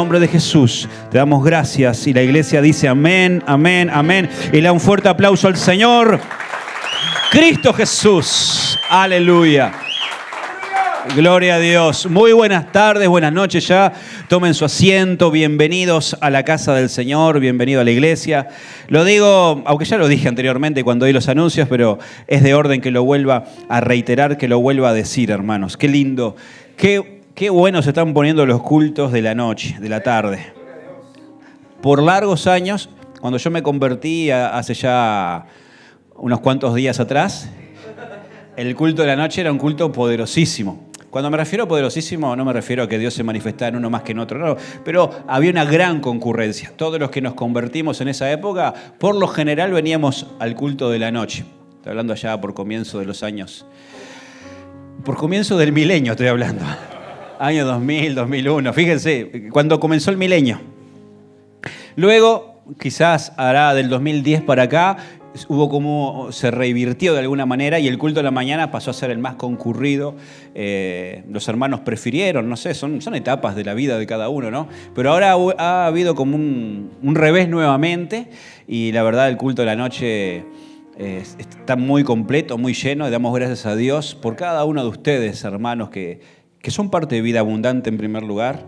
nombre de Jesús te damos gracias. Y la iglesia dice amén, amén, amén. Y le da un fuerte aplauso al Señor. Cristo Jesús. Aleluya. Gloria a Dios. Muy buenas tardes, buenas noches ya. Tomen su asiento. Bienvenidos a la casa del Señor. Bienvenido a la iglesia. Lo digo, aunque ya lo dije anteriormente cuando di los anuncios, pero es de orden que lo vuelva a reiterar, que lo vuelva a decir, hermanos. Qué lindo. Qué bueno se están poniendo los cultos de la noche, de la tarde. Por largos años, cuando yo me convertí hace ya unos cuantos días atrás, el culto de la noche era un culto poderosísimo. Cuando me refiero a poderosísimo, no me refiero a que Dios se manifestara en uno más que en otro, no, pero había una gran concurrencia. Todos los que nos convertimos en esa época, por lo general veníamos al culto de la noche. Estoy hablando allá por comienzo de los años, por comienzo del milenio estoy hablando. Año 2000, 2001, fíjense, cuando comenzó el milenio. Luego, quizás hará del 2010 para acá, hubo como se revirtió de alguna manera y el culto de la mañana pasó a ser el más concurrido. Los hermanos prefirieron, no sé, son etapas de la vida de cada uno, ¿no? Pero ahora ha habido como un revés nuevamente y la verdad el culto de la noche está muy completo, muy lleno. Y damos gracias a Dios por cada uno de ustedes, hermanos, que son parte de Vida Abundante en primer lugar.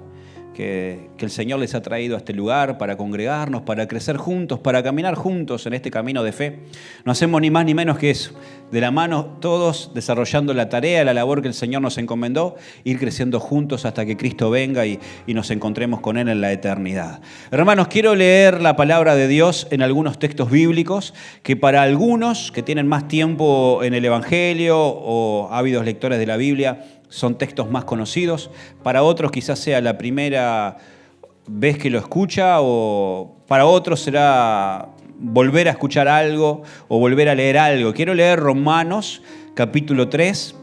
Que el Señor les ha traído a este lugar para congregarnos, para crecer juntos, para caminar juntos en este camino de fe. No hacemos ni más ni menos que eso. De la mano todos desarrollando la tarea, la labor que el Señor nos encomendó, ir creciendo juntos hasta que Cristo venga y nos encontremos con Él en la eternidad. Hermanos, quiero leer la palabra de Dios en algunos textos bíblicos que para algunos que tienen más tiempo en el Evangelio o ávidos lectores de la Biblia, son textos más conocidos. Para otros quizás sea la primera vez que lo escucha o para otros será volver a escuchar algo o volver a leer algo. Quiero leer Romanos capítulo 3,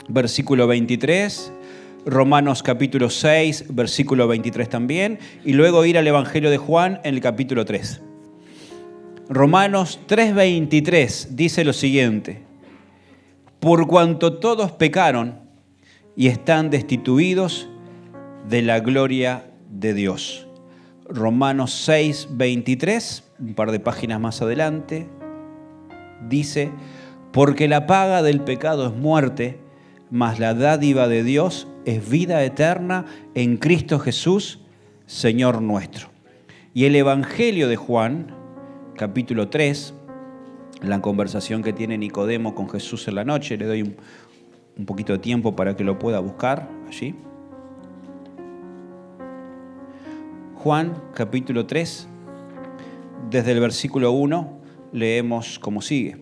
versículo 23, Romanos capítulo 6, versículo 23 también, y luego ir al Evangelio de Juan en el capítulo 3. Romanos 3:23 dice lo siguiente: por cuanto todos pecaron y están destituidos de la gloria de Dios. Romanos 6:23, un par de páginas más adelante, dice: porque la paga del pecado es muerte, mas la dádiva de Dios es vida eterna en Cristo Jesús, Señor nuestro. Y el Evangelio de Juan, capítulo 3, la conversación que tiene Nicodemo con Jesús en la noche, le doy un poquito de tiempo para que lo pueda buscar allí. Juan, capítulo 3, desde el versículo 1, leemos como sigue.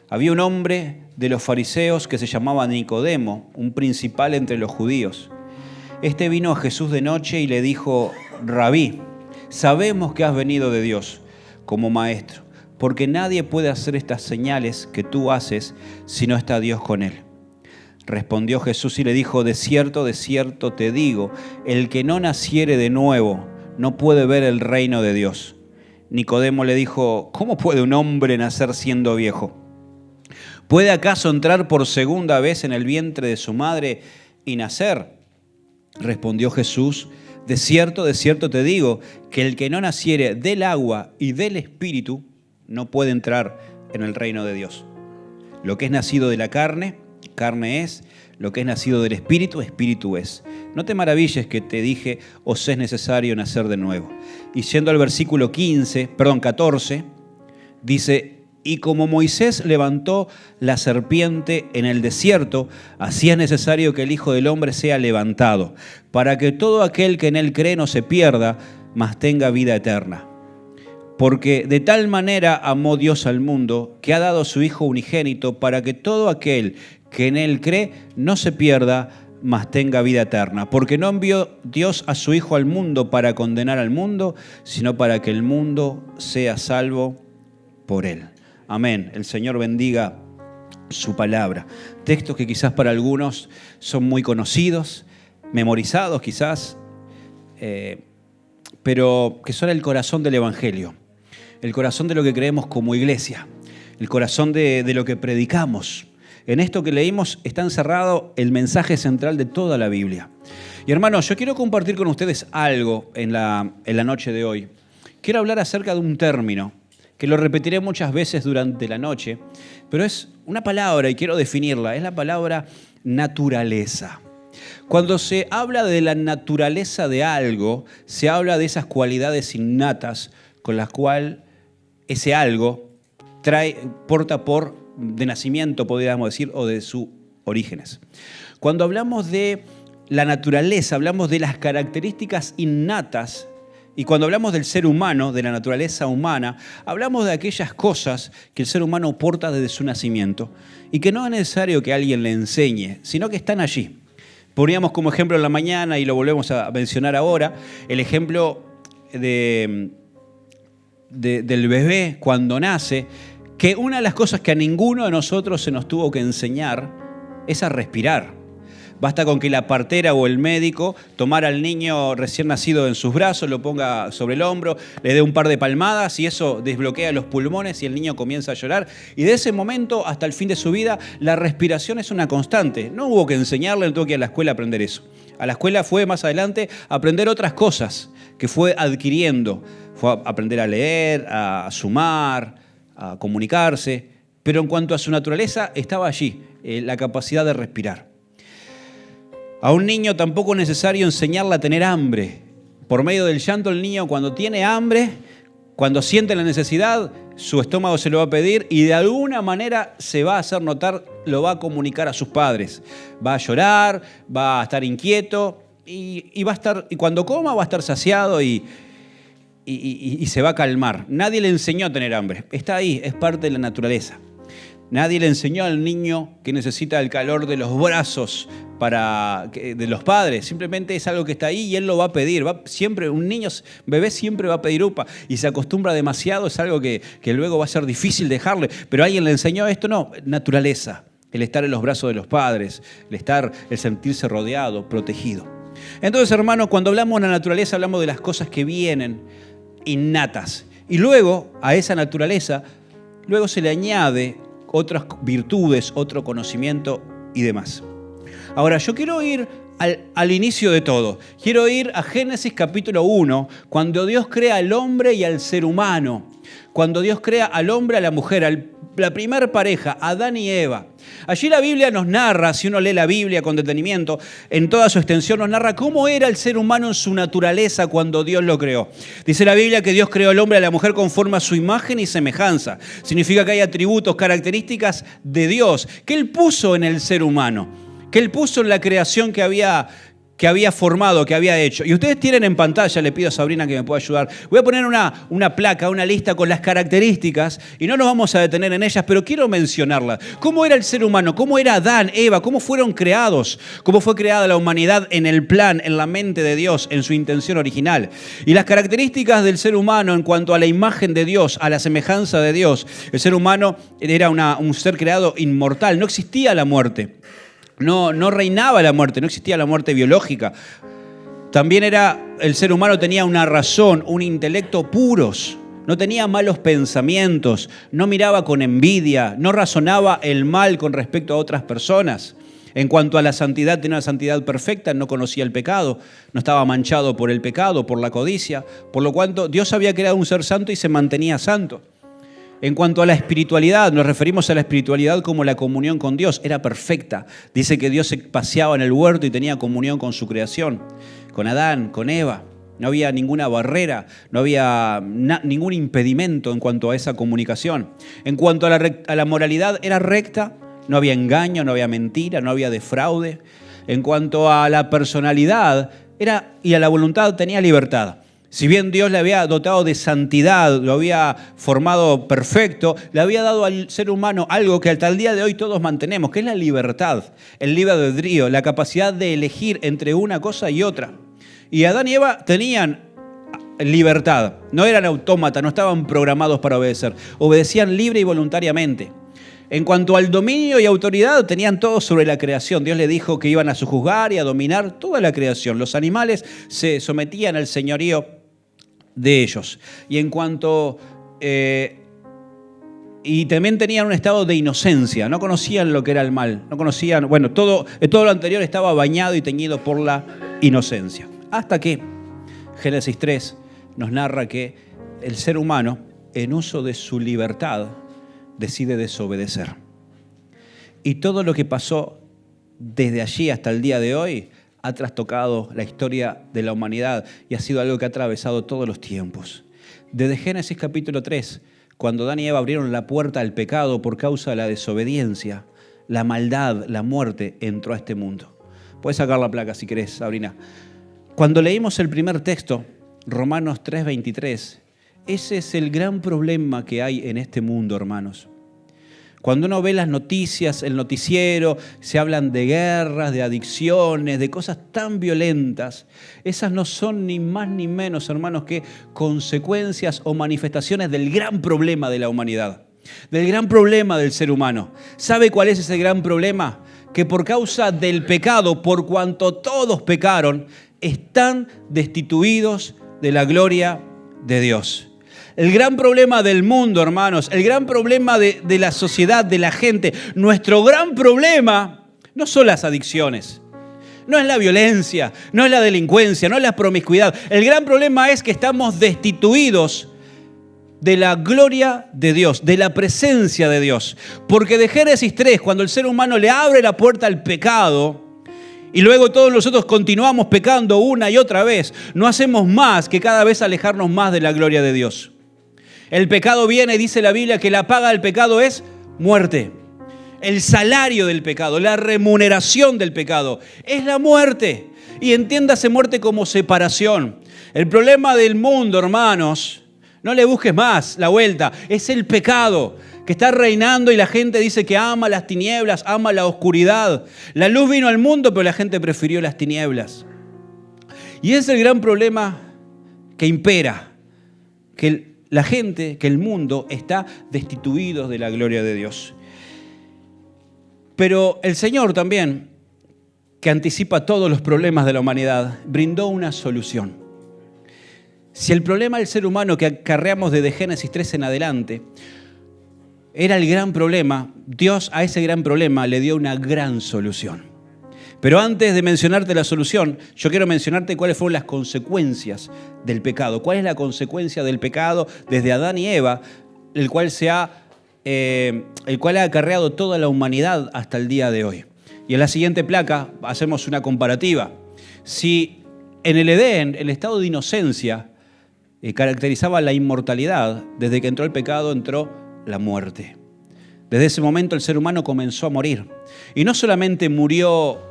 Había un hombre de los fariseos que se llamaba Nicodemo, un principal entre los judíos. Este vino a Jesús de noche y le dijo: Rabí, sabemos que has venido de Dios como maestro, porque nadie puede hacer estas señales que tú haces si no está Dios con él. Respondió Jesús y le dijo: de cierto te digo, el que no naciere de nuevo no puede ver el reino de Dios. Nicodemo le dijo: ¿cómo puede un hombre nacer siendo viejo? ¿Puede acaso entrar por segunda vez en el vientre de su madre y nacer? Respondió Jesús: de cierto te digo, que el que no naciere del agua y del Espíritu no puede entrar en el reino de Dios. Lo que es nacido de la carne, carne es; lo que es nacido del Espíritu, Espíritu es. No te maravilles que te dije: os es necesario nacer de nuevo. Y yendo al versículo 14, dice: y como Moisés levantó la serpiente en el desierto, así es necesario que el Hijo del Hombre sea levantado, para que todo aquel que en él cree no se pierda, mas tenga vida eterna. Porque de tal manera amó Dios al mundo, que ha dado a su Hijo unigénito, para que todo aquel que en él cree no se pierda, mas tenga vida eterna. Porque no envió Dios a su Hijo al mundo para condenar al mundo, sino para que el mundo sea salvo por él. Amén. El Señor bendiga su palabra. Textos que quizás para algunos son muy conocidos, memorizados quizás, pero que son el corazón del Evangelio, el corazón de lo que creemos como iglesia, el corazón de lo que predicamos, En esto que leímos está encerrado el mensaje central de toda la Biblia. Y hermanos, yo quiero compartir con ustedes algo en la noche de hoy. Quiero hablar acerca de un término que lo repetiré muchas veces durante la noche, pero es una palabra y quiero definirla. Es la palabra naturaleza. Cuando se habla de la naturaleza de algo, se habla de esas cualidades innatas con las cuales ese algo porta de nacimiento, podríamos decir, o de sus orígenes. Cuando hablamos de la naturaleza, hablamos de las características innatas, y cuando hablamos del ser humano, de la naturaleza humana, hablamos de aquellas cosas que el ser humano porta desde su nacimiento y que no es necesario que alguien le enseñe, sino que están allí. Poníamos como ejemplo en la mañana, y lo volvemos a mencionar ahora, el ejemplo del bebé cuando nace, que una de las cosas que a ninguno de nosotros se nos tuvo que enseñar es a respirar. Basta con que la partera o el médico tomara al niño recién nacido en sus brazos, lo ponga sobre el hombro, le dé un par de palmadas y eso desbloquea los pulmones y el niño comienza a llorar. Y de ese momento hasta el fin de su vida, la respiración es una constante. No hubo que enseñarle, no tuvo que ir a la escuela a aprender eso. A la escuela fue más adelante a aprender otras cosas que fue adquiriendo. Fue a aprender a leer, a sumar, a comunicarse. Pero en cuanto a su naturaleza, estaba allí, la capacidad de respirar. A un niño tampoco es necesario enseñarle a tener hambre. Por medio del llanto, el niño cuando tiene hambre, cuando siente la necesidad, su estómago se lo va a pedir y de alguna manera se va a hacer notar, lo va a comunicar a sus padres. Va a llorar, va a estar inquieto y cuando coma va a estar saciado y se va a calmar. Nadie le enseñó a tener hambre. Está ahí, es parte de la naturaleza. Nadie le enseñó al niño que necesita el calor de los brazos de los padres. Simplemente es algo que está ahí y él lo va a pedir. Bebé siempre va a pedir upa y se acostumbra demasiado. Es algo que luego va a ser difícil dejarle. Pero alguien le enseñó esto, no, naturaleza. El estar en los brazos de los padres, el sentirse rodeado, protegido. Entonces, hermanos, cuando hablamos de la naturaleza, hablamos de las cosas que vienen innatas. Y luego, a esa naturaleza, luego se le añade otras virtudes, otro conocimiento y demás. Ahora, yo quiero ir al inicio de todo. Quiero ir a Génesis capítulo 1, cuando Dios crea al hombre y al ser humano. Cuando Dios crea al hombre y a la mujer, la primera pareja, Adán y Eva. Allí la Biblia nos narra, si uno lee la Biblia con detenimiento, en toda su extensión nos narra cómo era el ser humano en su naturaleza cuando Dios lo creó. Dice la Biblia que Dios creó al hombre y a la mujer conforme a su imagen y semejanza. Significa que hay atributos, características de Dios que Él puso en el ser humano, que Él puso en la creación que había formado, que había hecho. Y ustedes tienen en pantalla, le pido a Sabrina que me pueda ayudar, voy a poner una placa, una lista con las características y no nos vamos a detener en ellas, pero quiero mencionarlas. ¿Cómo era el ser humano? ¿Cómo era Adán, Eva? ¿Cómo fueron creados? ¿Cómo fue creada la humanidad en el plan, en la mente de Dios, en su intención original? Y las características del ser humano en cuanto a la imagen de Dios, a la semejanza de Dios. El ser humano era un ser creado inmortal, no existía la muerte. No reinaba la muerte, no existía la muerte biológica. También el ser humano tenía una razón, un intelecto puros. No tenía malos pensamientos, no miraba con envidia, no razonaba el mal con respecto a otras personas. En cuanto a la santidad, tenía una santidad perfecta, no conocía el pecado, no estaba manchado por el pecado, por la codicia, por lo cual Dios había creado un ser santo y se mantenía santo. En cuanto a la espiritualidad, nos referimos a la espiritualidad como la comunión con Dios. Era perfecta. Dice que Dios se paseaba en el huerto y tenía comunión con su creación, con Adán, con Eva. No había ninguna barrera, no había ningún impedimento en cuanto a esa comunicación. En cuanto a la moralidad, era recta, no había engaño, no había mentira, no había defraude. En cuanto a la personalidad y a la voluntad, tenía libertad. Si bien Dios le había dotado de santidad, lo había formado perfecto, le había dado al ser humano algo que hasta el día de hoy todos mantenemos, que es la libertad, el libre albedrío, la capacidad de elegir entre una cosa y otra. Y Adán y Eva tenían libertad, no eran autómatas, no estaban programados para obedecer, obedecían libre y voluntariamente. En cuanto al dominio y autoridad, tenían todo sobre la creación. Dios le dijo que iban a sojuzgar y a dominar toda la creación. Los animales se sometían al señorío de ellos. Y en cuanto y también tenían un estado de inocencia, no conocían lo que era el mal, no conocían, todo lo anterior estaba bañado y teñido por la inocencia. Hasta que Génesis 3 nos narra que el ser humano, en uso de su libertad, decide desobedecer. Y todo lo que pasó desde allí hasta el día de hoy ha trastocado la historia de la humanidad y ha sido algo que ha atravesado todos los tiempos. Desde Génesis capítulo 3, cuando Adán y Eva abrieron la puerta al pecado por causa de la desobediencia, la maldad, la muerte entró a este mundo. Puedes sacar la placa si querés, Sabrina. Cuando leímos el primer texto, Romanos 3:23, ese es el gran problema que hay en este mundo, hermanos. Cuando uno ve las noticias, el noticiero, se hablan de guerras, de adicciones, de cosas tan violentas. Esas no son ni más ni menos, hermanos, que consecuencias o manifestaciones del gran problema de la humanidad, del gran problema del ser humano. ¿Sabe cuál es ese gran problema? Que por causa del pecado, por cuanto todos pecaron, están destituidos de la gloria de Dios. El gran problema del mundo, hermanos, el gran problema de la sociedad, de la gente, nuestro gran problema no son las adicciones, no es la violencia, no es la delincuencia, no es la promiscuidad. El gran problema es que estamos destituidos de la gloria de Dios, de la presencia de Dios. Porque de Génesis 3, cuando el ser humano le abre la puerta al pecado, y luego todos nosotros continuamos pecando una y otra vez, no hacemos más que cada vez alejarnos más de la gloria de Dios. El pecado viene, dice la Biblia, que la paga del pecado es muerte. El salario del pecado, la remuneración del pecado es la muerte. Y entiéndase muerte como separación. El problema del mundo, hermanos, no le busques más la vuelta, es el pecado que está reinando y la gente dice que ama las tinieblas, ama la oscuridad. La luz vino al mundo, pero la gente prefirió las tinieblas. Y ese es el gran problema que impera, que la gente, que el mundo está destituido de la gloria de Dios. Pero el Señor también, que anticipa todos los problemas de la humanidad, brindó una solución. Si el problema del ser humano que acarreamos desde Génesis 3 en adelante era el gran problema, Dios a ese gran problema le dio una gran solución. Pero antes de mencionarte la solución, yo quiero mencionarte cuáles fueron las consecuencias del pecado. ¿Cuál es la consecuencia del pecado desde Adán y Eva, el cual ha acarreado toda la humanidad hasta el día de hoy? Y en la siguiente placa hacemos una comparativa. Si en el Edén el estado de inocencia caracterizaba la inmortalidad, desde que entró el pecado entró la muerte. Desde ese momento el ser humano comenzó a morir. Y no solamente murió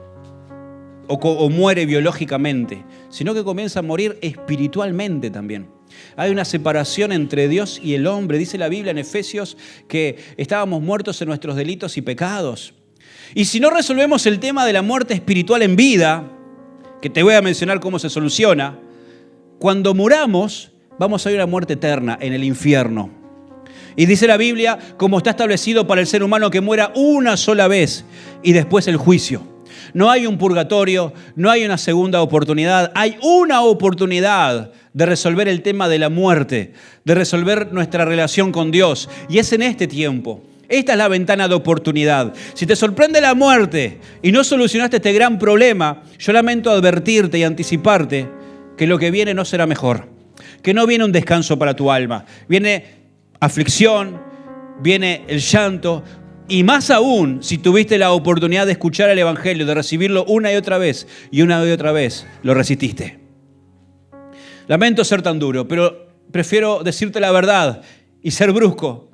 o muere biológicamente, sino que comienza a morir espiritualmente también. Hay una separación entre Dios y el hombre. Dice la Biblia en Efesios que estábamos muertos en nuestros delitos y pecados. Y si no resolvemos el tema de la muerte espiritual en vida, que te voy a mencionar cómo se soluciona, cuando muramos vamos a ir a una muerte eterna en el infierno. Y dice la Biblia, como está establecido para el ser humano, que muera una sola vez y después el juicio. No hay un purgatorio, no hay una segunda oportunidad, hay una oportunidad de resolver el tema de la muerte, de resolver nuestra relación con Dios. Y es en este tiempo. Esta es la ventana de oportunidad. Si te sorprende la muerte y no solucionaste este gran problema, yo lamento advertirte y anticiparte que lo que viene no será mejor. Que no viene un descanso para tu alma. Viene aflicción, viene el llanto. Y más aún, si tuviste la oportunidad de escuchar el Evangelio, de recibirlo una y otra vez, lo resististe. Lamento ser tan duro, pero prefiero decirte la verdad y ser brusco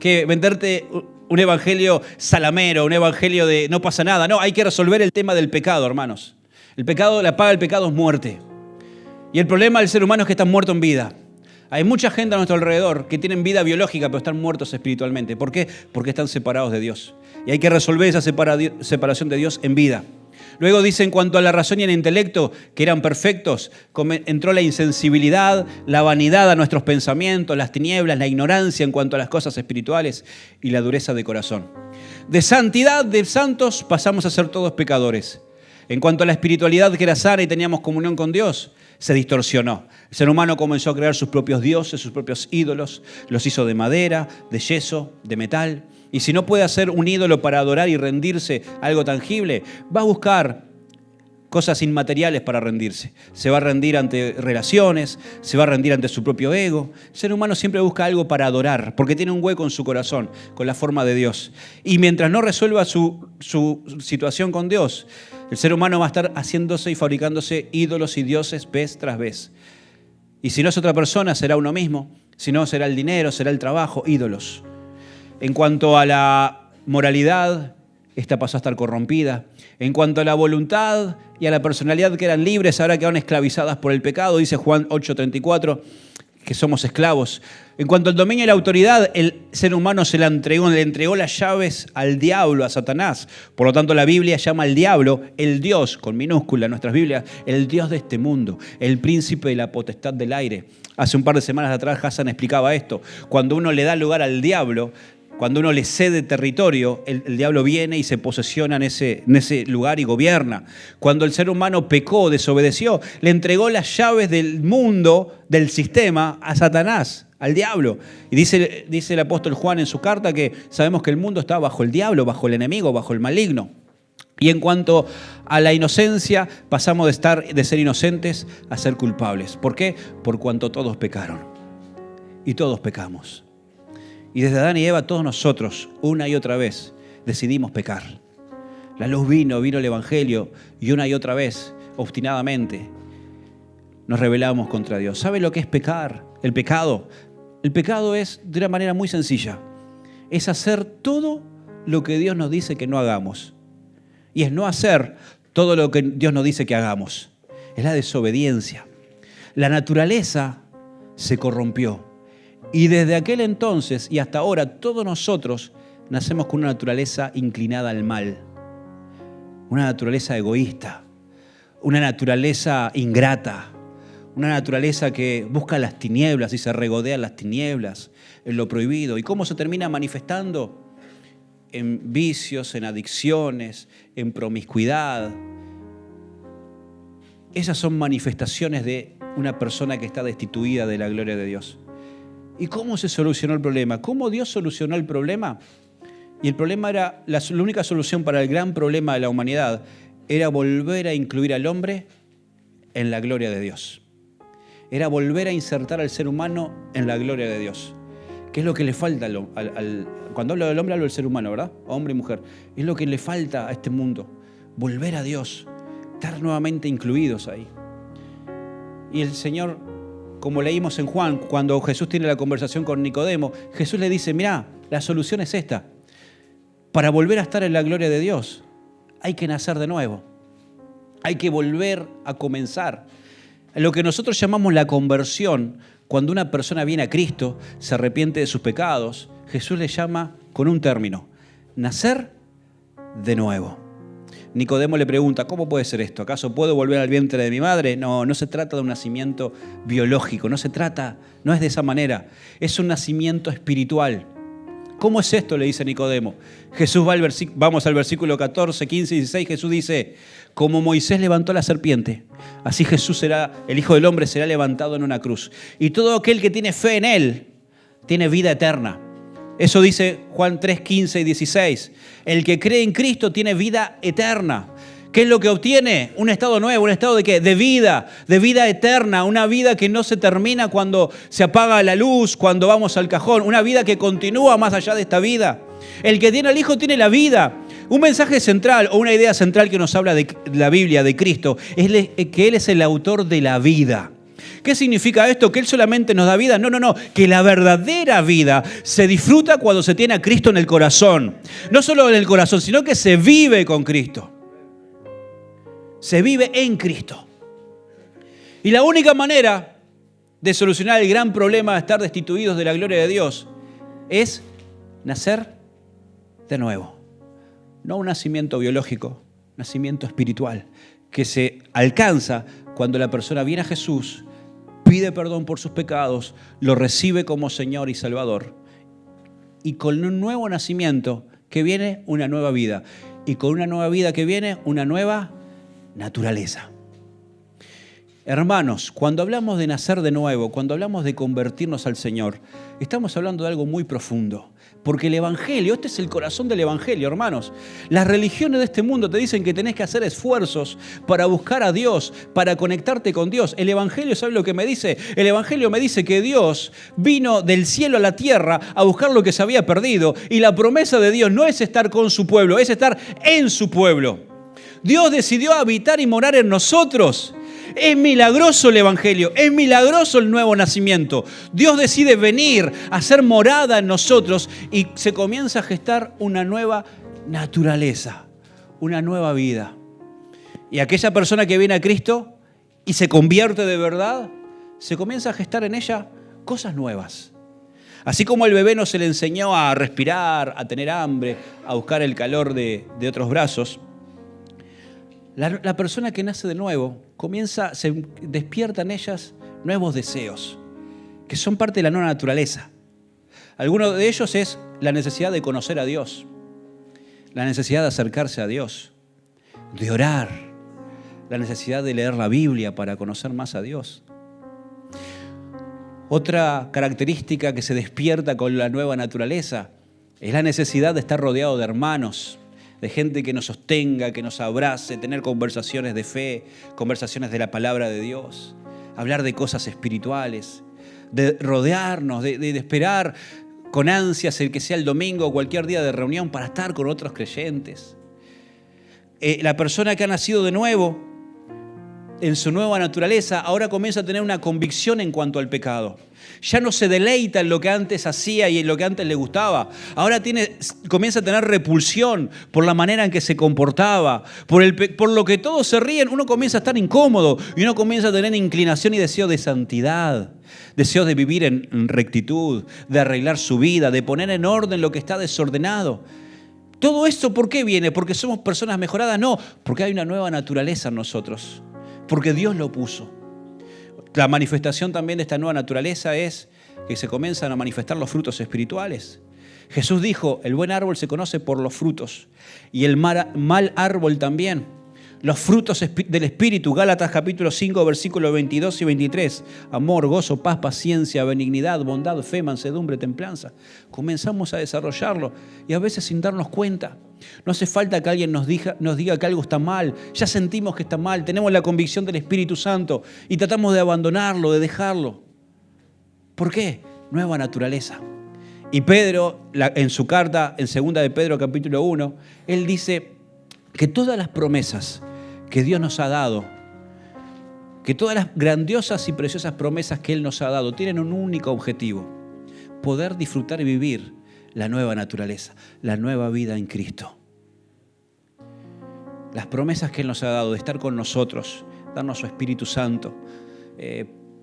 que venderte un evangelio salamero, un evangelio de no pasa nada. No, hay que resolver el tema del pecado, hermanos. El pecado, la paga del pecado es muerte. Y el problema del ser humano es que están muertos en vida. Hay mucha gente a nuestro alrededor que tienen vida biológica, pero están muertos espiritualmente. ¿Por qué? Porque están separados de Dios. Y hay que resolver esa separación de Dios en vida. Luego dice, en cuanto a la razón y el intelecto, que eran perfectos, entró la insensibilidad, la vanidad a nuestros pensamientos, las tinieblas, la ignorancia en cuanto a las cosas espirituales y la dureza de corazón. De santidad, de santos, pasamos a ser todos pecadores. En cuanto a la espiritualidad que era sana y teníamos comunión con Dios, se distorsionó. El ser humano comenzó a crear sus propios dioses, sus propios ídolos, los hizo de madera, de yeso, de metal. Y si no puede hacer un ídolo para adorar y rendirse a algo tangible, va a buscar cosas inmateriales para rendirse. Se va a rendir ante relaciones, se va a rendir ante su propio ego. El ser humano siempre busca algo para adorar, porque tiene un hueco en su corazón con la forma de Dios. Y mientras no resuelva su situación con Dios, el ser humano va a estar haciéndose y fabricándose ídolos y dioses vez tras vez. Y si no es otra persona, será uno mismo. Si no, será el dinero, será el trabajo, ídolos. En cuanto a la moralidad, esta pasó a estar corrompida. En cuanto a la voluntad y a la personalidad que eran libres, ahora quedaron esclavizadas por el pecado. Dice Juan 8:34, que somos esclavos. En cuanto al dominio y la autoridad, el ser humano le entregó las llaves al diablo, a Satanás. Por lo tanto, la Biblia llama al diablo el Dios, con minúscula en nuestras Biblias, el Dios de este mundo, el príncipe de la potestad del aire. Hace un par de semanas atrás Hassan explicaba esto. Cuando uno le da lugar al diablo, cuando uno le cede territorio, el diablo viene y se posesiona en ese lugar y gobierna. Cuando el ser humano pecó, desobedeció, le entregó las llaves del mundo, del sistema, a Satanás, al diablo. Y dice el apóstol Juan en su carta que sabemos que el mundo está bajo el diablo, bajo el enemigo, bajo el maligno. Y en cuanto a la inocencia, pasamos de ser inocentes a ser culpables. ¿Por qué? Por cuanto todos pecaron. Y todos pecamos. Y desde Adán y Eva, todos nosotros, una y otra vez, decidimos pecar. La luz vino el Evangelio, y una y otra vez, obstinadamente, nos rebelamos contra Dios. ¿Sabe lo que es pecar? El pecado. El pecado es, de una manera muy sencilla, es hacer todo lo que Dios nos dice que no hagamos. Y es no hacer todo lo que Dios nos dice que hagamos. Es la desobediencia. La naturaleza se corrompió. Y desde aquel entonces y hasta ahora, todos nosotros nacemos con una naturaleza inclinada al mal. Una naturaleza egoísta. Una naturaleza ingrata. Una naturaleza que busca las tinieblas y se regodea en las tinieblas, en lo prohibido. ¿Y cómo se termina manifestando? En vicios, en adicciones, en promiscuidad. Esas son manifestaciones de una persona que está destituida de la gloria de Dios. ¿Y cómo se solucionó el problema? ¿Cómo Dios solucionó el problema? Y el problema era, la única solución para el gran problema de la humanidad era volver a incluir al hombre en la gloria de Dios. Era volver a insertar al ser humano en la gloria de Dios. ¿Qué es lo que le falta cuando hablo del hombre, hablo del ser humano, ¿verdad? Hombre y mujer. Es lo que le falta a este mundo. Volver a Dios. Estar nuevamente incluidos ahí. Y el Señor, como leímos en Juan, cuando Jesús tiene la conversación con Nicodemo, Jesús le dice, mirá, la solución es esta. Para volver a estar en la gloria de Dios, hay que nacer de nuevo. Hay que volver a comenzar. Lo que nosotros llamamos la conversión, cuando una persona viene a Cristo, se arrepiente de sus pecados, Jesús le llama con un término, nacer de nuevo. Nicodemo le pregunta, ¿cómo puede ser esto? ¿Acaso puedo volver al vientre de mi madre? No, no se trata de un nacimiento biológico, no es de esa manera, es un nacimiento espiritual. ¿Cómo es esto? Le dice Nicodemo. Jesús vamos al versículo 14, 15 y 16, Jesús dice, como Moisés levantó la serpiente, así Jesús el Hijo del Hombre será levantado en una cruz. Y todo aquel que tiene fe en Él, tiene vida eterna. Eso dice Juan 3, 15 y 16. El que cree en Cristo tiene vida eterna. ¿Qué es lo que obtiene? Un estado nuevo, un estado de ¿qué? De vida eterna, una vida que no se termina cuando se apaga la luz, cuando vamos al cajón, una vida que continúa más allá de esta vida. El que tiene al Hijo tiene la vida. Un mensaje central o una idea central que nos habla de la Biblia, de Cristo, es que Él es el autor de la vida. ¿Qué significa esto? ¿Que Él solamente nos da vida? No. Que la verdadera vida se disfruta cuando se tiene a Cristo en el corazón. No solo en el corazón, sino que se vive con Cristo. Se vive en Cristo. Y la única manera de solucionar el gran problema de estar destituidos de la gloria de Dios es nacer de nuevo. No un nacimiento biológico, nacimiento espiritual, que se alcanza cuando la persona viene a Jesús, pide perdón por sus pecados, lo recibe como Señor y Salvador. Y con un nuevo nacimiento que viene una nueva vida. Y con una nueva vida que viene una nueva naturaleza. Hermanos, cuando hablamos de nacer de nuevo, cuando hablamos de convertirnos al Señor, estamos hablando de algo muy profundo. Porque el Evangelio, este es el corazón del Evangelio, hermanos. Las religiones de este mundo te dicen que tenés que hacer esfuerzos para buscar a Dios, para conectarte con Dios. El Evangelio, ¿sabe lo que me dice? El Evangelio me dice que Dios vino del cielo a la tierra a buscar lo que se había perdido. Y la promesa de Dios no es estar con su pueblo, es estar en su pueblo. Dios decidió habitar y morar en nosotros. Es milagroso el Evangelio, es milagroso el nuevo nacimiento. Dios decide venir a hacer morada en nosotros y se comienza a gestar una nueva naturaleza, una nueva vida. Y aquella persona que viene a Cristo y se convierte de verdad, se comienza a gestar en ella cosas nuevas. Así como el bebé no se le enseñó a respirar, a tener hambre, a buscar el calor de otros brazos, la persona que nace de nuevo se despierta en ellas nuevos deseos, que son parte de la nueva naturaleza. Alguno de ellos es la necesidad de conocer a Dios, la necesidad de acercarse a Dios, de orar, la necesidad de leer la Biblia para conocer más a Dios. Otra característica que se despierta con la nueva naturaleza es la necesidad de estar rodeado de hermanos, de gente que nos sostenga, que nos abrace, tener conversaciones de fe, conversaciones de la palabra de Dios, hablar de cosas espirituales, de rodearnos, de esperar con ansias el que sea el domingo o cualquier día de reunión para estar con otros creyentes. La persona que ha nacido de nuevo, en su nueva naturaleza, ahora comienza a tener una convicción en cuanto al pecado. Ya no se deleita en lo que antes hacía y en lo que antes le gustaba. Ahora comienza a tener repulsión por la manera en que se comportaba. Por lo que todos se ríen, uno comienza a estar incómodo y uno comienza a tener inclinación y deseo de santidad. Deseo de vivir en rectitud, de arreglar su vida, de poner en orden lo que está desordenado. ¿Todo esto por qué viene? ¿Porque somos personas mejoradas? No, porque hay una nueva naturaleza en nosotros. Porque Dios lo puso. La manifestación también de esta nueva naturaleza es que se comienzan a manifestar los frutos espirituales. Jesús dijo, el buen árbol se conoce por los frutos y el mal árbol también. Los frutos del Espíritu, Gálatas capítulo 5, versículos 22 y 23. Amor, gozo, paz, paciencia, benignidad, bondad, fe, mansedumbre, templanza. Comenzamos a desarrollarlo y a veces sin darnos cuenta. No hace falta que alguien nos diga que algo está mal. Ya sentimos que está mal, tenemos la convicción del Espíritu Santo y tratamos de abandonarlo, de dejarlo. ¿Por qué? Nueva naturaleza. Y Pedro, en su carta, en 2 de Pedro capítulo 1, él dice que todas las promesas que Dios nos ha dado, que todas las grandiosas y preciosas promesas que Él nos ha dado tienen un único objetivo: poder disfrutar y vivir la nueva naturaleza, la nueva vida en Cristo. Las promesas que Él nos ha dado de estar con nosotros, darnos su Espíritu Santo,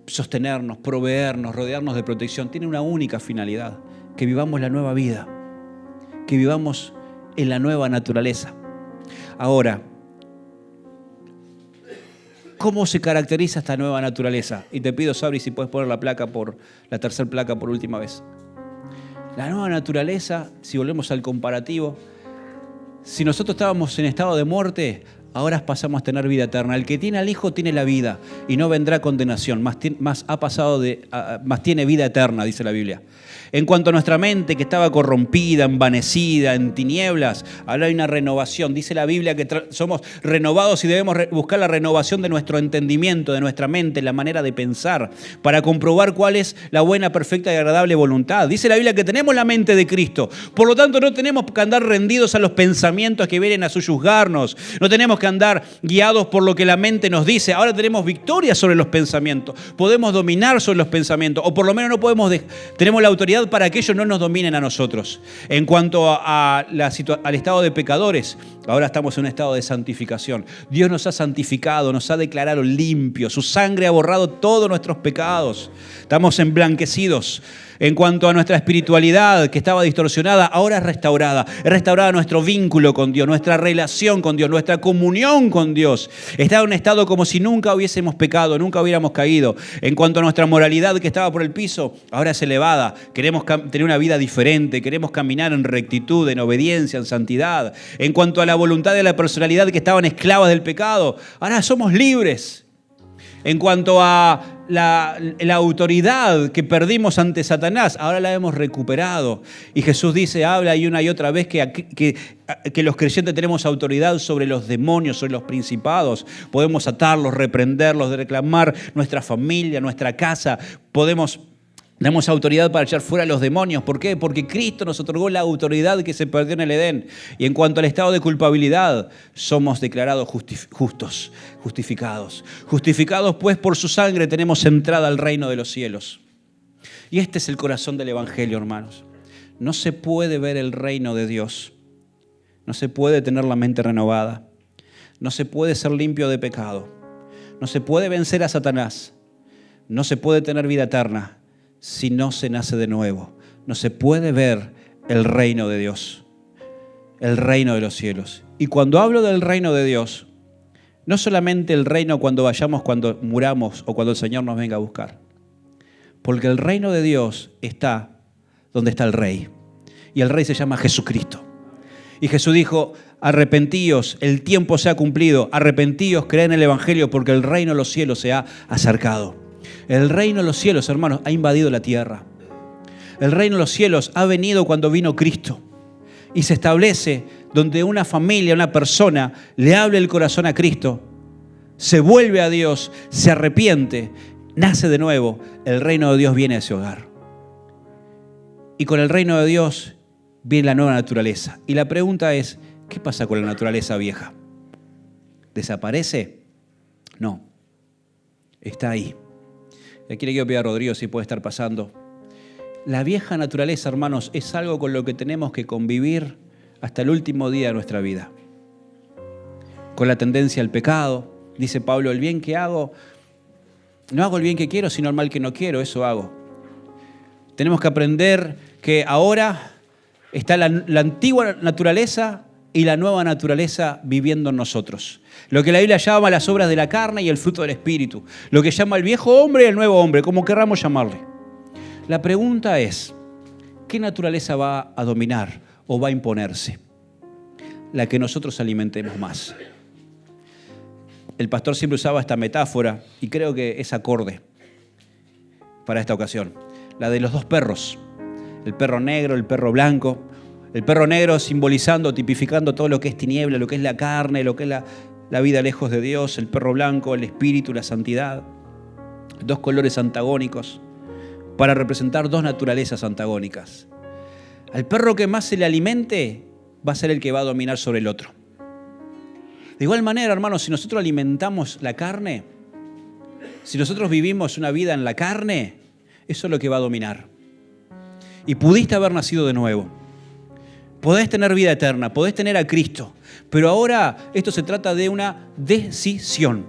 sostenernos, proveernos, rodearnos de protección, tienen una única finalidad: que vivamos la nueva vida, que vivamos en la nueva naturaleza. Ahora, ¿cómo se caracteriza esta nueva naturaleza? Y te pido, Sabri, si puedes poner la tercera placa por última vez. La nueva naturaleza, si volvemos al comparativo, si nosotros estábamos en estado de muerte, ahora pasamos a tener vida eterna. El que tiene al Hijo tiene la vida y no vendrá condenación, más tiene vida eterna, dice la Biblia. En cuanto a nuestra mente, que estaba corrompida, envanecida, en tinieblas, ahora hay una renovación. Dice la Biblia que somos renovados y debemos buscar la renovación de nuestro entendimiento, de nuestra mente, la manera de pensar, para comprobar cuál es la buena, perfecta y agradable voluntad. Dice la Biblia que tenemos la mente de Cristo. Por lo tanto, no tenemos que andar rendidos a los pensamientos que vienen a sujuzgarnos. No tenemos que andar guiados por lo que la mente nos dice. Ahora tenemos victoria sobre los pensamientos. Podemos dominar sobre los pensamientos. O por lo menos tenemos la autoridad para que ellos no nos dominen a nosotros. En cuanto al estado de pecadores, ahora estamos en un estado de santificación. Dios nos ha santificado, nos ha declarado limpios. Su sangre ha borrado todos nuestros pecados. Estamos emblanquecidos. En cuanto a nuestra espiritualidad, que estaba distorsionada, ahora es restaurada. Es restaurada nuestro vínculo con Dios, nuestra relación con Dios, nuestra comunión con Dios. Está en un estado como si nunca hubiésemos pecado, nunca hubiéramos caído. En cuanto a nuestra moralidad, que estaba por el piso, ahora es elevada. Queremos tener una vida diferente, queremos caminar en rectitud, en obediencia, en santidad. En cuanto a la voluntad de la personalidad, que estaban esclavas del pecado, ahora somos libres. En cuanto a la autoridad que perdimos ante Satanás, ahora la hemos recuperado. Y Jesús dice, habla una y otra vez que los creyentes tenemos autoridad sobre los demonios, sobre los principados. Podemos atarlos, reprenderlos, reclamar nuestra familia, nuestra casa. Tenemos autoridad para echar fuera a los demonios. ¿Por qué? Porque Cristo nos otorgó la autoridad que se perdió en el Edén. Y en cuanto al estado de culpabilidad, somos declarados justificados. Justificados pues por su sangre tenemos entrada al reino de los cielos. Y este es el corazón del Evangelio, hermanos. No se puede ver el reino de Dios. No se puede tener la mente renovada. No se puede ser limpio de pecado. No se puede vencer a Satanás. No se puede tener vida eterna si no se nace de nuevo. No se puede ver el reino de Dios, el reino de los cielos. Y cuando hablo del reino de Dios, no solamente el reino cuando muramos o cuando el Señor nos venga a buscar. Porque el reino de Dios está donde está el Rey. Y el Rey se llama Jesucristo. Y Jesús dijo, arrepentíos, el tiempo se ha cumplido. Arrepentíos, creed en el Evangelio porque el reino de los cielos se ha acercado. El reino de los cielos, hermanos, ha invadido la tierra. El reino de los cielos ha venido cuando vino Cristo. Y se establece donde una familia, una persona, le hable el corazón a Cristo, se vuelve a Dios, se arrepiente, nace de nuevo. El reino de Dios viene a ese hogar. Y con el reino de Dios viene la nueva naturaleza. Y la pregunta es, ¿qué pasa con la naturaleza vieja? ¿Desaparece? No. Está ahí. Y aquí le quiero pedir a Rodrigo si puede estar pasando. La vieja naturaleza, hermanos, es algo con lo que tenemos que convivir hasta el último día de nuestra vida. Con la tendencia al pecado. Dice Pablo, el bien que hago, no hago el bien que quiero, sino el mal que no quiero, eso hago. Tenemos que aprender que ahora está la antigua naturaleza y la nueva naturaleza viviendo en nosotros. Lo que la Biblia llama las obras de la carne y el fruto del Espíritu. Lo que llama el viejo hombre y el nuevo hombre, como querramos llamarle. La pregunta es, ¿qué naturaleza va a dominar o va a imponerse? La que nosotros alimentemos más. El pastor siempre usaba esta metáfora y creo que es acorde para esta ocasión. La de los dos perros. El perro negro, el perro blanco. El perro negro simbolizando, tipificando todo lo que es tiniebla, lo que es la carne, lo que es la vida lejos de Dios. El perro blanco, el espíritu, la santidad. Dos colores antagónicos para representar dos naturalezas antagónicas. Al perro que más se le alimente va a ser el que va a dominar sobre el otro. De igual manera, hermanos, si nosotros alimentamos la carne, si nosotros vivimos una vida en la carne, eso es lo que va a dominar. Y pudiste haber nacido de nuevo. Podés tener vida eterna, podés tener a Cristo. Pero ahora esto se trata de una decisión.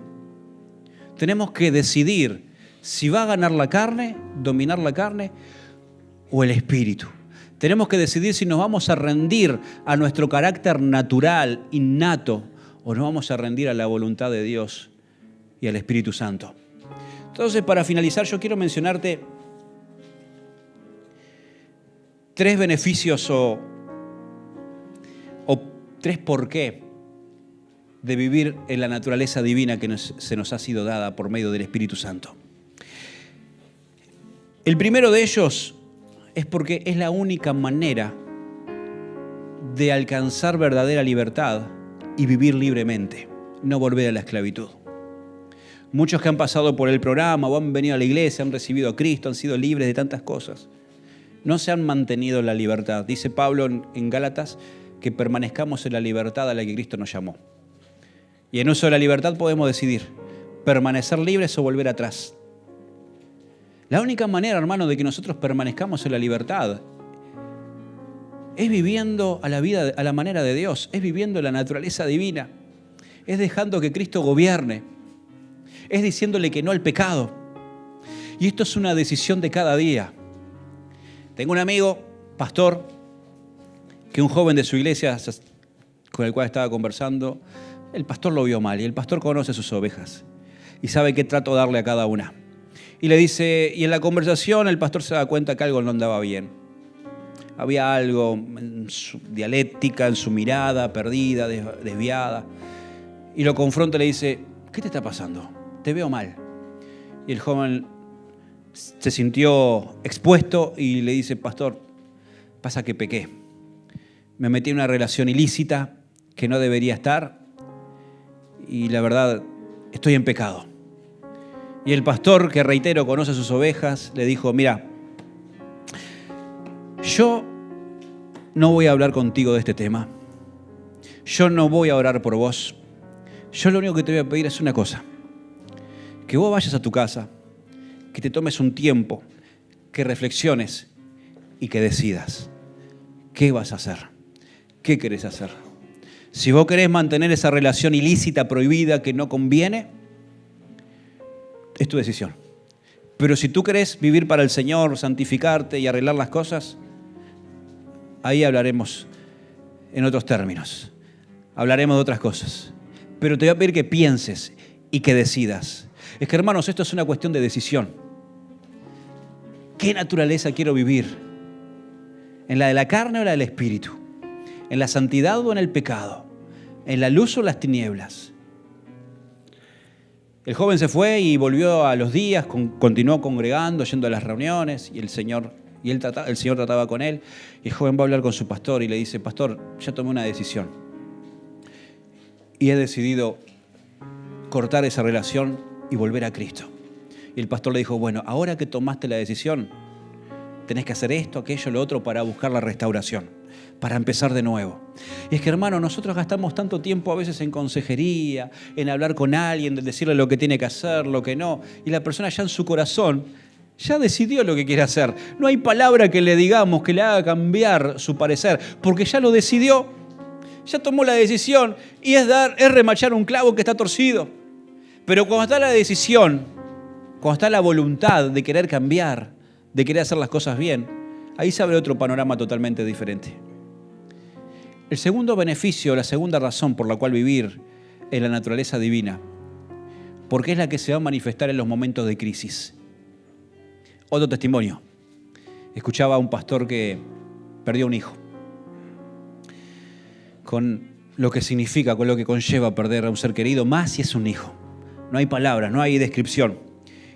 Tenemos que decidir si va a ganar la carne, dominar la carne o el espíritu. Tenemos que decidir si nos vamos a rendir a nuestro carácter natural, innato, o nos vamos a rendir a la voluntad de Dios y al Espíritu Santo. Entonces, para finalizar, yo quiero mencionarte 3 beneficios o 3 por qué de vivir en la naturaleza divina que se nos ha sido dada por medio del Espíritu Santo. El primero de ellos es porque es la única manera de alcanzar verdadera libertad y vivir libremente, no volver a la esclavitud. Muchos que han pasado por el programa o han venido a la iglesia, han recibido a Cristo, han sido libres de tantas cosas, no se han mantenido en la libertad. Dice Pablo en Gálatas que permanezcamos en la libertad a la que Cristo nos llamó. Y en uso de la libertad podemos decidir permanecer libres o volver atrás. La única manera, hermano, de que nosotros permanezcamos en la libertad es viviendo a la manera de Dios, es viviendo la naturaleza divina, es dejando que Cristo gobierne, es diciéndole que no al pecado. Y esto es una decisión de cada día. Tengo un amigo, pastor, que un joven de su iglesia con el cual estaba conversando, el pastor lo vio mal y el pastor conoce sus ovejas y sabe qué trato darle a cada una. Y le dice, y en la conversación el pastor se da cuenta que algo no andaba bien. Había algo en su dialéctica, en su mirada, perdida, desviada. Y lo confronta y le dice, ¿qué te está pasando? Te veo mal. Y el joven se sintió expuesto y le dice, pastor, pasa que pequé. Me metí en una relación ilícita que no debería estar y la verdad estoy en pecado. Y el pastor, que reitero, conoce a sus ovejas, le dijo, mira, yo no voy a hablar contigo de este tema. Yo no voy a orar por vos. Yo lo único que te voy a pedir es una cosa. Que vos vayas a tu casa, que te tomes un tiempo, que reflexiones y que decidas. ¿Qué vas a hacer? ¿Qué querés hacer? Si vos querés mantener esa relación ilícita, prohibida, que no conviene, es tu decisión. Pero si tú querés vivir para el Señor, santificarte y arreglar las cosas, ahí hablaremos en otros términos. Hablaremos de otras cosas. Pero te voy a pedir que pienses y que decidas. Es que, hermanos, esto es una cuestión de decisión. ¿Qué naturaleza quiero vivir? ¿En la de la carne o la del espíritu? ¿En la santidad o en el pecado? ¿En la luz o las tinieblas? El joven se fue y volvió a los días, continuó congregando, yendo a las reuniones, y el Señor trataba con él. Y el joven va a hablar con su pastor y le dice, pastor, ya tomé una decisión. Y he decidido cortar esa relación y volver a Cristo. Y el pastor le dijo, bueno, ahora que tomaste la decisión, tenés que hacer esto, aquello, lo otro para buscar la restauración, para empezar de nuevo. Y es que, hermano, nosotros gastamos tanto tiempo a veces en consejería, en hablar con alguien, de decirle lo que tiene que hacer, lo que no. Y la persona ya en su corazón ya decidió lo que quiere hacer. No hay palabra que le digamos que le haga cambiar su parecer, porque ya lo decidió, ya tomó la decisión y es remachar un clavo que está torcido. Pero cuando está la decisión, cuando está la voluntad de querer cambiar, de querer hacer las cosas bien, ahí se abre otro panorama totalmente diferente. El segundo beneficio, la segunda razón por la cual vivir en la naturaleza divina, porque es la que se va a manifestar en los momentos de crisis. Otro testimonio. Escuchaba a un pastor que perdió un hijo. Con lo que significa, con lo que conlleva perder a un ser querido, más si es un hijo. No hay palabras, no hay descripción.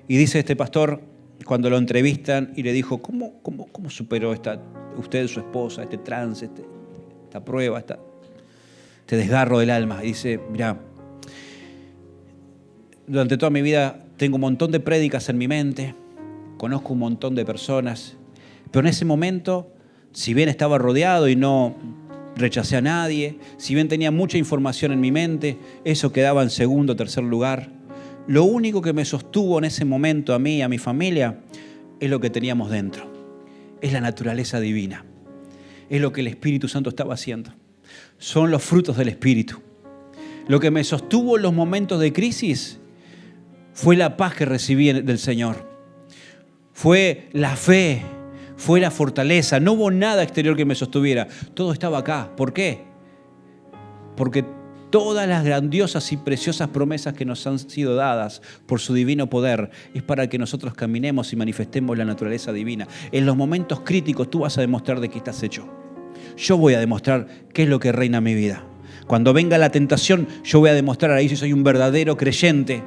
Y dice este pastor, cuando lo entrevistan y le dijo, ¿cómo superó usted, su esposa, este trance, esta prueba, este desgarro del alma? Y dice, mirá, durante toda mi vida tengo un montón de prédicas en mi mente, conozco un montón de personas, pero en ese momento, si bien estaba rodeado y no rechacé a nadie, si bien tenía mucha información en mi mente, eso quedaba en segundo o tercer lugar. Lo único que me sostuvo en ese momento a mí y a mi familia es lo que teníamos dentro. Es la naturaleza divina. Es lo que el Espíritu Santo estaba haciendo. Son los frutos del Espíritu. Lo que me sostuvo en los momentos de crisis fue la paz que recibí del Señor. Fue la fe, fue la fortaleza. No hubo nada exterior que me sostuviera. Todo estaba acá. ¿Por qué? Porque todas las grandiosas y preciosas promesas que nos han sido dadas por su divino poder es para que nosotros caminemos y manifestemos la naturaleza divina. En los momentos críticos tú vas a demostrar de qué estás hecho. Yo voy a demostrar qué es lo que reina en mi vida. Cuando venga la tentación, yo voy a demostrar ahí si soy un verdadero creyente,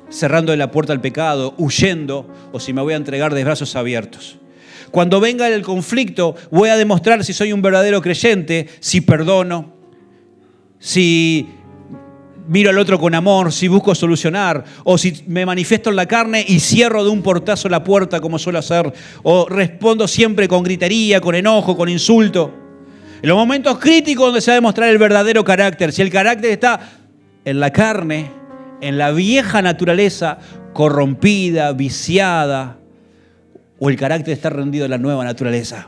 cerrando la puerta al pecado, huyendo, o si me voy a entregar de brazos abiertos. Cuando venga el conflicto, voy a demostrar si soy un verdadero creyente, si perdono, si miro al otro con amor, si busco solucionar, o si me manifiesto en la carne y cierro de un portazo la puerta como suelo hacer, o respondo siempre con gritería, con enojo, con insulto. En los momentos críticos donde se va a demostrar el verdadero carácter, si el carácter está en la carne, en la vieja naturaleza corrompida, viciada, o el carácter está rendido a la nueva naturaleza.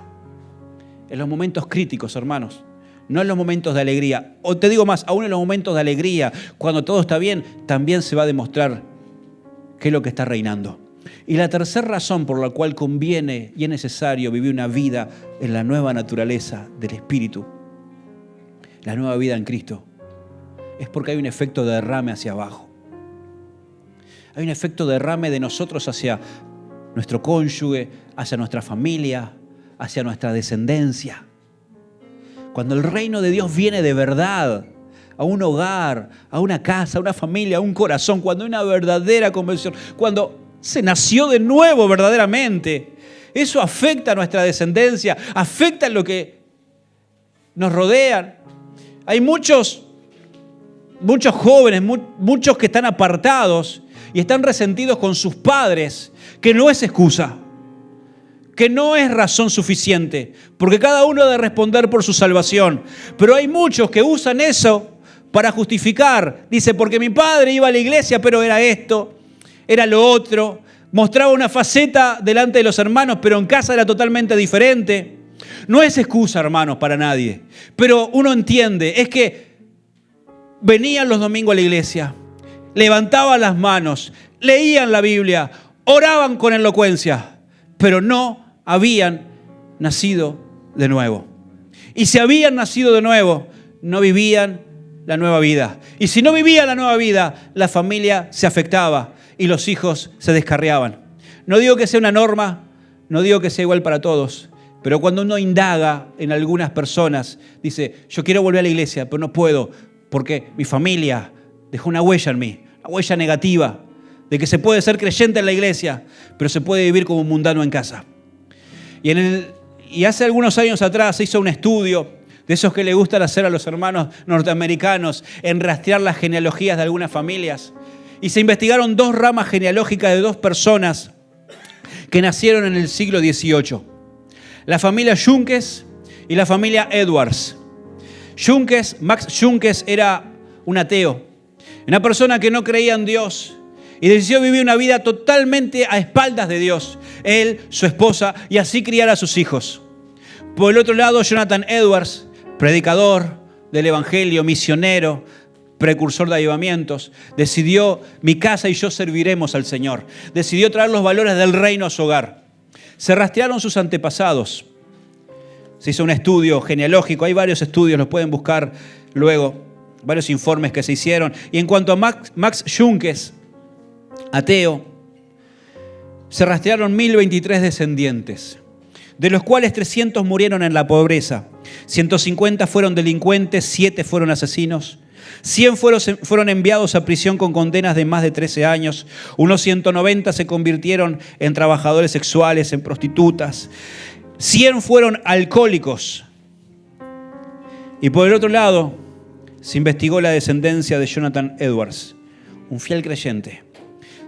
En los momentos críticos, hermanos, no en los momentos de alegría. O te digo más, aún en los momentos de alegría, cuando todo está bien, también se va a demostrar qué es lo que está reinando. Y la tercera razón por la cual conviene y es necesario vivir una vida en la nueva naturaleza del Espíritu, la nueva vida en Cristo, es porque hay un efecto de derrame hacia abajo. Hay un efecto de derrame de nosotros hacia nuestro cónyuge, hacia nuestra familia, hacia nuestra descendencia. Cuando el reino de Dios viene de verdad a un hogar, a una casa, a una familia, a un corazón, cuando hay una verdadera conversión, cuando se nació de nuevo verdaderamente. Eso afecta a nuestra descendencia, afecta a lo que nos rodean. Hay muchos jóvenes, muchos que están apartados y están resentidos con sus padres, que no es excusa, que no es razón suficiente, porque cada uno debe responder por su salvación. Pero hay muchos que usan eso para justificar. Dice, porque mi padre iba a la iglesia, pero era esto, era lo otro. Mostraba una faceta delante de los hermanos, pero en casa era totalmente diferente. No es excusa, hermanos, para nadie. Pero uno entiende, es que venían los domingos a la iglesia, levantaban las manos, leían la Biblia, oraban con elocuencia, pero no habían nacido de nuevo. Y si habían nacido de nuevo, no vivían la nueva vida. Y si no vivían la nueva vida, la familia se afectaba y los hijos se descarriaban. No digo que sea una norma, no digo que sea igual para todos, pero cuando uno indaga en algunas personas, dice, yo quiero volver a la iglesia, pero no puedo, porque mi familia dejó una huella en mí, una huella negativa, de que se puede ser creyente en la iglesia, pero se puede vivir como mundano en casa. Y hace algunos años atrás se hizo un estudio de esos que le gustan hacer a los hermanos norteamericanos, en rastrear las genealogías de algunas familias. Y se investigaron 2 ramas genealógicas de 2 personas que nacieron en el siglo XVIII. La familia Junkes y la familia Edwards. Max Junkes era un ateo, una persona que no creía en Dios y decidió vivir una vida totalmente a espaldas de Dios. Él, su esposa y así criar a sus hijos. Por el otro lado, Jonathan Edwards, predicador del evangelio, misionero, precursor de avivamientos, decidió, mi casa y yo serviremos al Señor. Decidió traer los valores del reino a su hogar. Se rastrearon sus antepasados. Se hizo un estudio genealógico, hay varios estudios, los pueden buscar luego, varios informes que se hicieron. Y en cuanto a Max Junkes, ateo, se rastrearon 1023 descendientes, de los cuales 300 murieron en la pobreza, 150 fueron delincuentes, 7 fueron asesinos, 100 fueron enviados a prisión con condenas de más de 13 años, unos 190 se convirtieron en trabajadores sexuales, en prostitutas, 100 fueron alcohólicos. Y por el otro lado, se investigó la descendencia de Jonathan Edwards, un fiel creyente.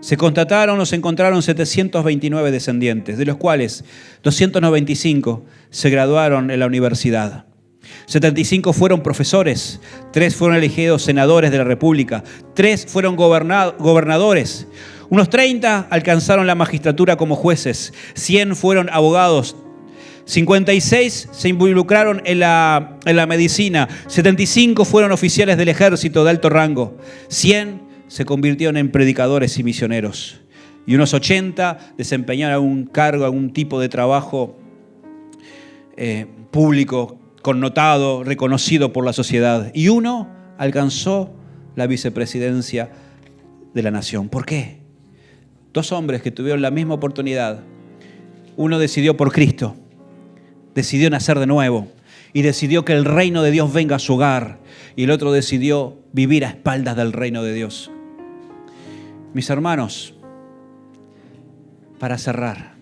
Se encontraron 729 descendientes, de los cuales 295 se graduaron en la universidad. 75 fueron profesores, 3 fueron elegidos senadores de la República, 3 fueron gobernadores, unos 30 alcanzaron la magistratura como jueces, 100 fueron abogados, 56 se involucraron en la medicina, 75 fueron oficiales del ejército de alto rango, 100 se convirtieron en predicadores y misioneros, y unos 80 desempeñaron algún cargo, algún tipo de trabajo público, connotado, reconocido por la sociedad. Y uno alcanzó la vicepresidencia de la nación. ¿Por qué? 2 hombres que tuvieron la misma oportunidad. Uno decidió por Cristo, decidió nacer de nuevo y decidió que el reino de Dios venga a su hogar. Y el otro decidió vivir a espaldas del reino de Dios. Mis hermanos, para cerrar,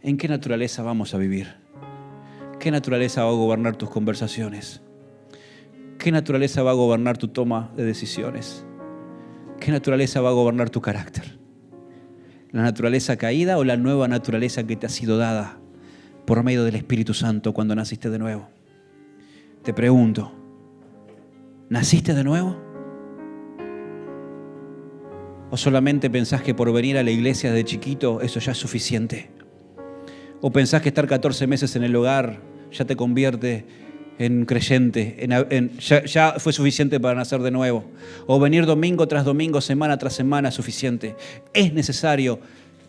¿en qué naturaleza vamos a vivir? ¿Qué naturaleza va a gobernar tus conversaciones? ¿Qué naturaleza va a gobernar tu toma de decisiones? ¿Qué naturaleza va a gobernar tu carácter? ¿La naturaleza caída o la nueva naturaleza que te ha sido dada por medio del Espíritu Santo cuando naciste de nuevo? Te pregunto, ¿naciste de nuevo? ¿O solamente pensás que por venir a la iglesia de chiquito eso ya es suficiente? ¿O pensás que estar 14 meses en el hogar ya te convierte en creyente, ya fue suficiente para nacer de nuevo? ¿O venir domingo tras domingo, semana tras semana es suficiente? Es necesario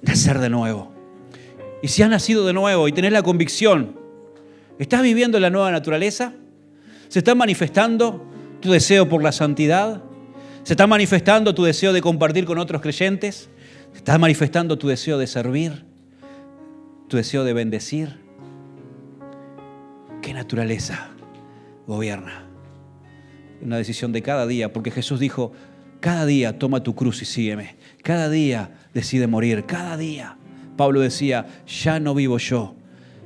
nacer de nuevo. Y si has nacido de nuevo y tenés la convicción, ¿estás viviendo la nueva naturaleza? ¿Se está manifestando tu deseo por la santidad? ¿Se está manifestando tu deseo de compartir con otros creyentes? ¿Se está manifestando tu deseo de servir? ¿Tu deseo de bendecir? ¿Qué naturaleza gobierna? Una decisión de cada día, porque Jesús dijo, Cada día toma tu cruz y sígueme. Cada día decide morir. Cada día. Pablo decía, ya no vivo yo,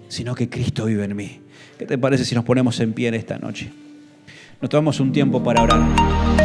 sino que Cristo vive en mí. ¿Qué te parece si nos ponemos en pie en esta noche? Nos tomamos un tiempo para orar.